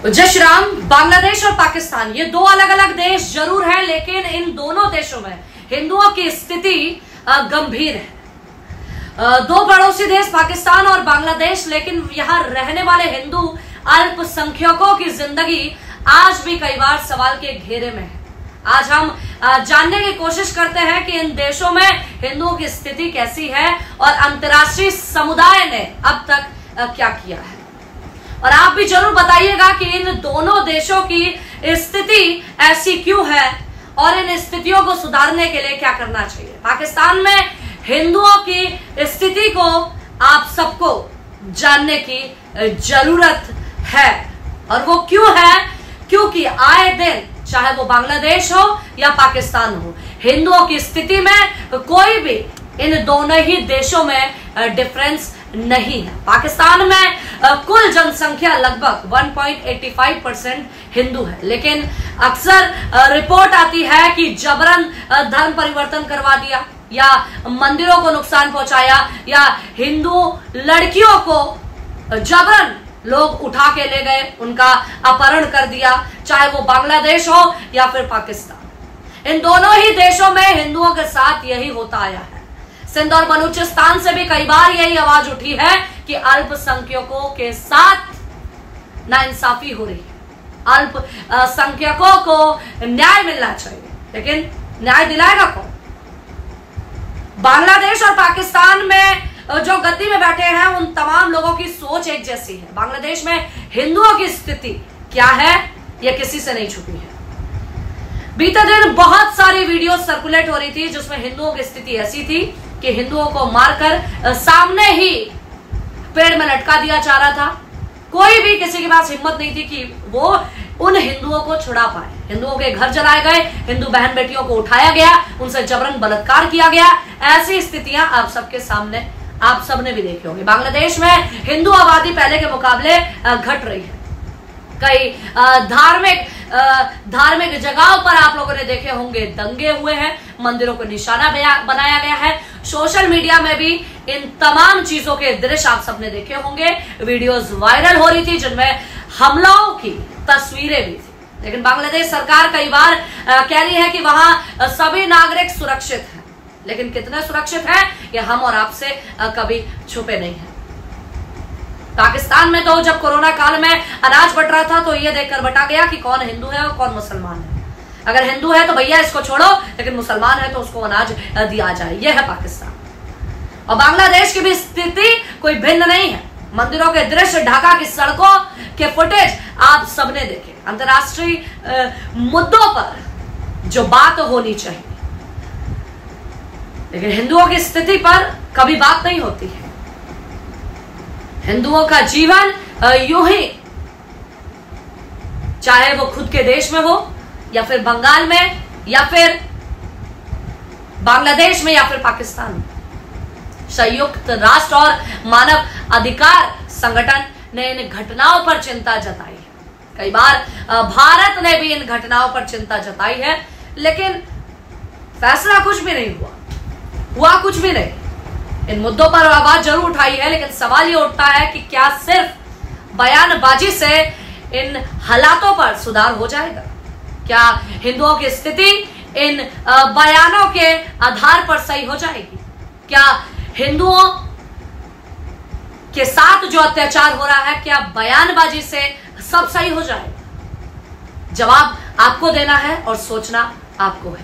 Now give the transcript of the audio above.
जय श्री राम। बांग्लादेश और पाकिस्तान ये दो अलग अलग देश जरूर हैं, लेकिन इन दोनों देशों में हिंदुओं की स्थिति गंभीर है। दो पड़ोसी देश पाकिस्तान और बांग्लादेश, लेकिन यहाँ रहने वाले हिंदू अल्पसंख्यकों की जिंदगी आज भी कई बार सवाल के घेरे में है। आज हम जानने की कोशिश करते हैं कि इन देशों में हिंदुओं की स्थिति कैसी है और अंतर्राष्ट्रीय समुदाय ने अब तक क्या किया है। और आप भी जरूर बताइएगा कि इन दोनों देशों की स्थिति ऐसी क्यों है और इन स्थितियों को सुधारने के लिए क्या करना चाहिए। पाकिस्तान में हिंदुओं की स्थिति को आप सबको जानने की जरूरत है, और वो क्यों है? क्योंकि आए दिन चाहे वो बांग्लादेश हो या पाकिस्तान हो, हिंदुओं की स्थिति में कोई भी इन दोनों ही देशों में डिफरेंस नहीं है। पाकिस्तान में कुल जनसंख्या लगभग 1.85% हिंदू है, लेकिन अक्सर रिपोर्ट आती है कि जबरन धर्म परिवर्तन करवा दिया या मंदिरों को नुकसान पहुंचाया या हिंदू लड़कियों को जबरन लोग उठा के ले गए, उनका अपहरण कर दिया, चाहे वो बांग्लादेश हो या फिर पाकिस्तान। इन दोनों ही देशों में हिंदुओं के साथ यही होता आया है। सिंध और बलूचिस्तान से भी कई बार यही आवाज उठी है कि अल्पसंख्यकों के साथ नाइंसाफी हो रही है, अल्पसंख्यकों को न्याय मिलना चाहिए, लेकिन न्याय दिलाएगा कौन? बांग्लादेश और पाकिस्तान में जो गद्दी में बैठे हैं उन तमाम लोगों की सोच एक जैसी है। बांग्लादेश में हिंदुओं की स्थिति क्या है यह किसी से नहीं छुपी है। बीते दिन बहुत सारी वीडियो सर्कुलेट हो रही थी जिसमें हिंदुओं की स्थिति ऐसी थी कि हिंदुओं को मारकर सामने ही पेड़ में लटका दिया जा रहा था। कोई भी किसी के पास हिम्मत नहीं थी कि वो उन हिंदुओं को छुड़ा पाए। हिंदुओं के घर जलाए गए, हिंदू बहन बेटियों को उठाया गया, उनसे जबरन बलात्कार किया गया। ऐसी स्थितियां आप सबके सामने आप सबने भी देखे होंगे। बांग्लादेश में हिंदू आबादी पहले के मुकाबले घट रही है। कई धार्मिक जगहों पर आप लोगों ने देखे होंगे दंगे हुए हैं, मंदिरों को निशाना बनाया गया है। सोशल मीडिया में भी इन तमाम चीजों के दृश्य आप सबने देखे होंगे। वीडियोस वायरल हो रही थी जिनमें हमलों की तस्वीरें भी थी, लेकिन बांग्लादेश सरकार कई बार कह रही है कि वहां सभी नागरिक सुरक्षित हैं, लेकिन कितने सुरक्षित हैं ये हम और आपसे कभी छुपे नहीं हैं। पाकिस्तान में तो जब कोरोना काल में अनाज बंट रहा था तो ये देखकर बटा गया कि कौन हिंदू है और कौन मुसलमान है। अगर हिंदू है तो भैया इसको छोड़ो, लेकिन मुसलमान है तो उसको अनाज दिया जाए। यह है पाकिस्तान। और बांग्लादेश की भी स्थिति कोई भिन्न नहीं है। मंदिरों के दृश्य, ढाका की सड़कों के फुटेज आप सबने देखे। अंतर्राष्ट्रीय मुद्दों पर जो बात होनी चाहिए, लेकिन हिंदुओं की स्थिति पर कभी बात नहीं होती है। हिंदुओं का जीवन यूं ही, चाहे वो खुद के देश में हो या फिर बंगाल में या फिर बांग्लादेश में या फिर पाकिस्तान में, संयुक्त राष्ट्र और मानव अधिकार संगठन ने इन घटनाओं पर चिंता जताई है। कई बार भारत ने भी इन घटनाओं पर चिंता जताई है, लेकिन फैसला कुछ भी नहीं हुआ कुछ भी नहीं। इन मुद्दों पर आवाज जरूर उठाई है, लेकिन सवाल ये उठता है कि क्या सिर्फ बयानबाजी से इन हालातों पर सुधार हो जाएगा? क्या हिंदुओं की स्थिति इन बयानों के आधार पर सही हो जाएगी? क्या हिंदुओं के साथ जो अत्याचार हो रहा है, क्या बयानबाजी से सब सही हो जाएगा? जवाब आपको देना है और सोचना आपको है।